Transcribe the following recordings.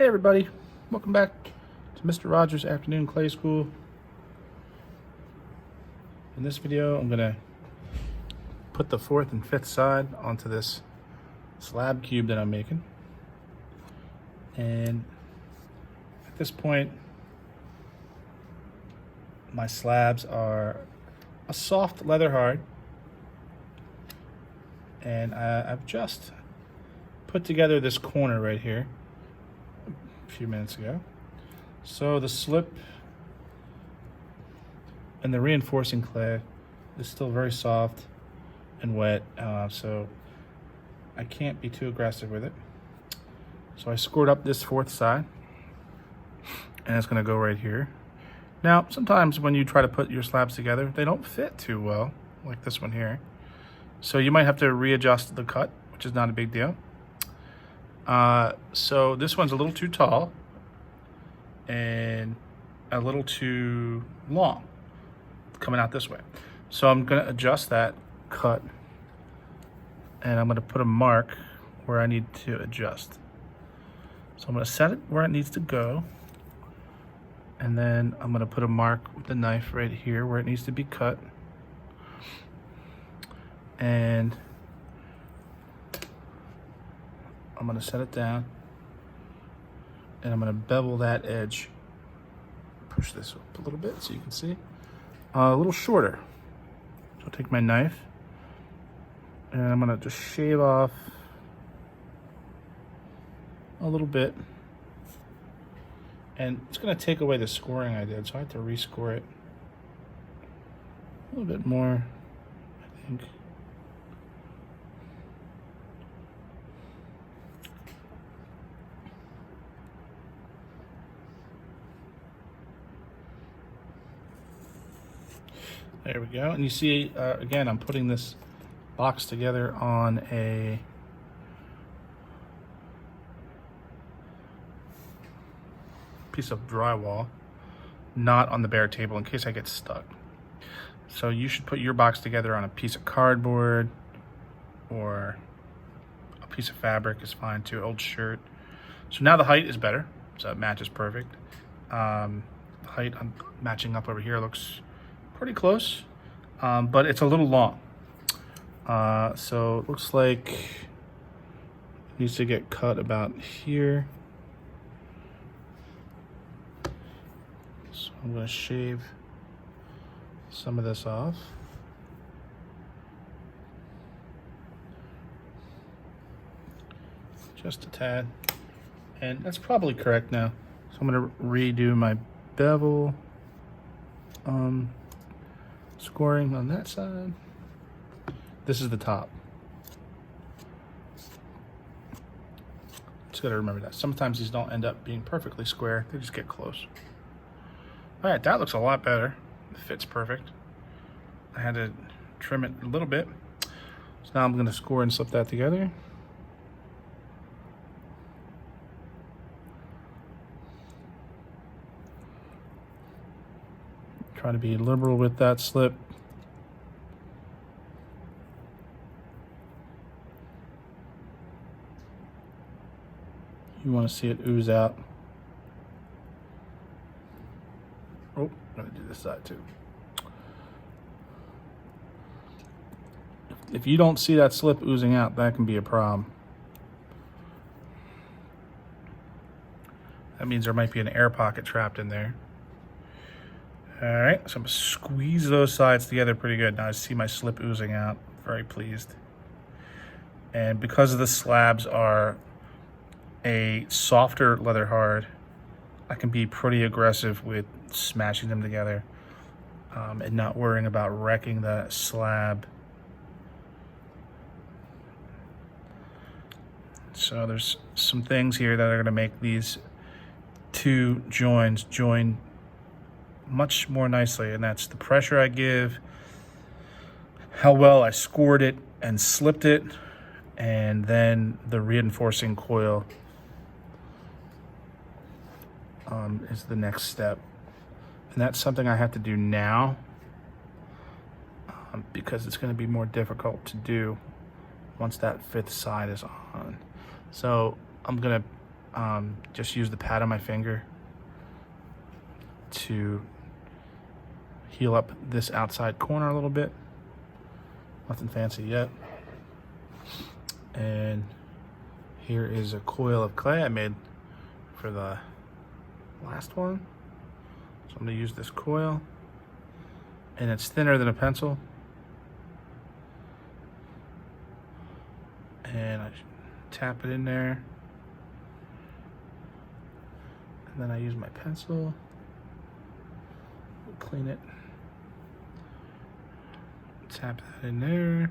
Hey everybody, welcome back to Mr. Rogers Afternoon Clay School. In this video, I'm gonna put the fourth and fifth side onto this slab cube that I'm making. And at this point, my slabs are a soft leather hard. And I've just put together this corner right here a few minutes ago. So the slip and the reinforcing clay is still very soft and wet, so I can't be too aggressive with it. So I scored up this fourth side, and it's going to go right here. Now, sometimes when you try to put your slabs together, they don't fit too well, like this one here. So you might have to readjust the cut, which is not a big deal. So this one's a little too tall and a little too long coming out this way. So I'm going to adjust that cut, and I'm going to put a mark where I need to adjust. So I'm going to set it where it needs to go, and then I'm going to put a mark with the knife right here where it needs to be cut. And I'm going to set it down, and I'm going to bevel that edge. Push this up a little bit so you can see. A little shorter. So I'll take my knife, and I'm going to just shave off a little bit. And it's going to take away the scoring I did, so I have to rescore it a little bit more, I think. There we go. And you see, again, I'm putting this box together on a piece of drywall, not on the bare table in case I get stuck. So you should put your box together on a piece of cardboard, or a piece of fabric is fine too, old shirt. So now the height is better, so it matches perfect. The height I'm matching up over here looks pretty close, but it's a little long. So it looks like it needs to get cut about here. So I'm going to shave some of this off. Just a tad. And that's probably correct now. So I'm going to redo my bevel scoring on that side. This is the top. Just gotta remember that. Sometimes these don't end up being perfectly square, they just get close. All right, that looks a lot better. It fits perfect. I had to trim it a little bit. So now I'm gonna score and slip that together. Try to be liberal with that slip. You want to see it ooze out. Oh, I'm going to do this side too. If you don't see that slip oozing out, that can be a problem. That means there might be an air pocket trapped in there. All right, so I'm gonna squeeze those sides together pretty good. Now I see my slip oozing out. Very pleased. And because the slabs are a softer leather hard, I can be pretty aggressive with smashing them together, and not worrying about wrecking the slab. So there's some things here that are gonna make these two joins join much more nicely, and that's the pressure I give, how well I scored it and slipped it, and then the reinforcing coil is the next step. And that's something I have to do now, because it's going to be more difficult to do once that fifth side is on. So I'm going to just use the pad on my finger to heal up this outside corner a little bit. Nothing fancy yet. And here is a coil of clay I made for the last one. So I'm going to use this coil, and it's thinner than a pencil. And I tap it in there. And then I use my pencil, clean it, tap that in there.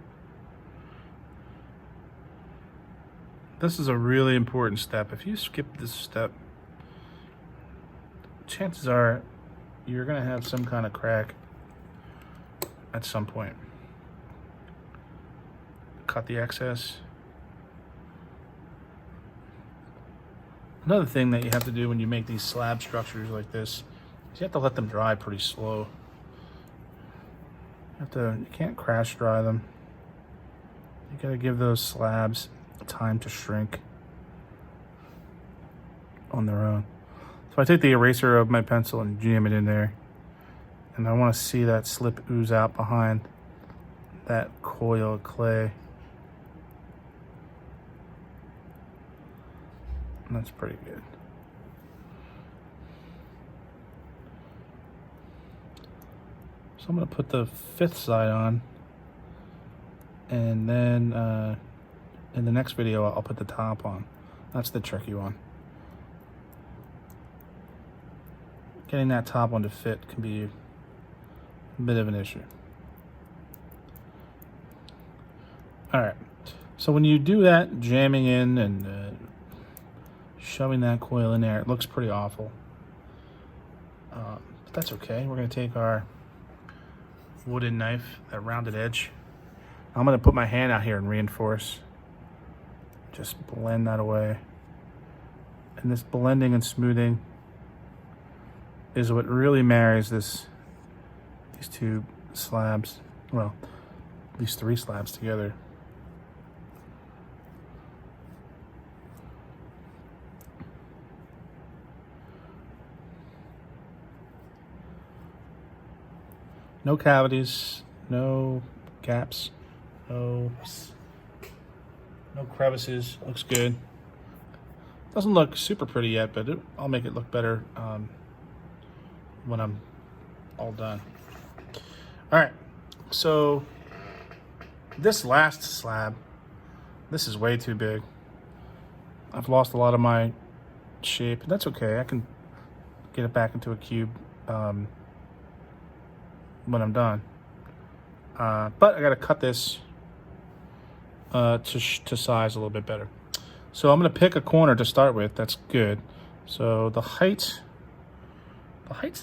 This is a really important step. If you skip this step, chances are you're gonna have some kind of crack at some point. Cut the excess. Another thing that you have to do when you make these slab structures like this is you have to let them dry pretty slow. You can't crash dry them. You gotta give those slabs time to shrink on their own. So I take the eraser of my pencil and jam it in there, and I want to see that slip ooze out behind that coil of clay. And that's pretty good. So I'm going to put the 5th side on, and then in the next video I'll put the top on. That's the tricky one. Getting that top one to fit can be a bit of an issue. Alright, so when you do that jamming in and shoving that coil in there, it looks pretty awful. But that's okay. We're going to take our wooden knife, that rounded edge. I'm going to put my hand out here and reinforce. Just blend that away. And this blending and smoothing is what really marries these two slabs, well, these 3 slabs together. No cavities, no gaps, no crevices. Looks good. Doesn't look super pretty yet, but I'll make it look better when I'm all done. All right, so this last slab, this is way too big. I've lost a lot of my shape. That's okay. I can get it back into a cube when I'm done. But I gotta cut this to size a little bit better. So I'm gonna pick a corner to start with. That's good. So the height's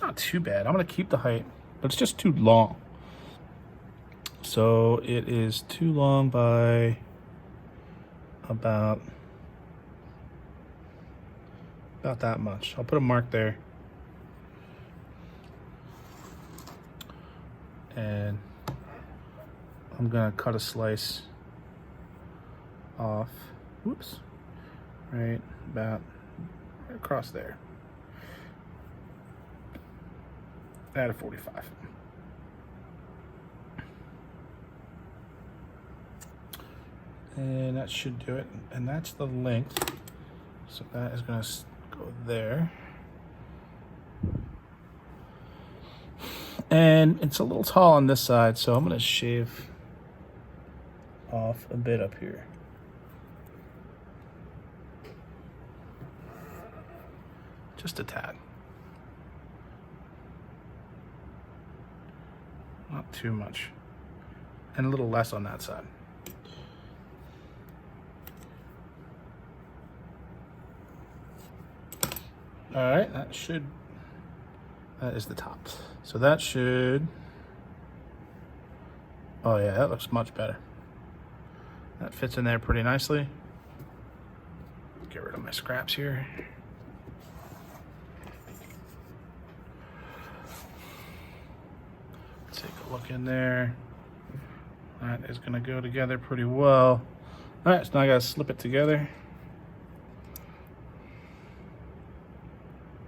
not too bad. I'm gonna keep the height, but it's just too long. So it is too long by about that much. I'll put a mark there. And I'm gonna cut a slice off, whoops, right about right across there at a 45. And that should do it. And that's the length. So that is gonna go there. And it's a little tall on this side, so I'm gonna shave off a bit up here. Just a tad. Not too much. And a little less on that side. All right, that is the top. So that should, oh yeah, that looks much better. That fits in there pretty nicely. Get rid of my scraps here. Take a look in there. That is gonna go together pretty well. All right, so now I gotta slip it together.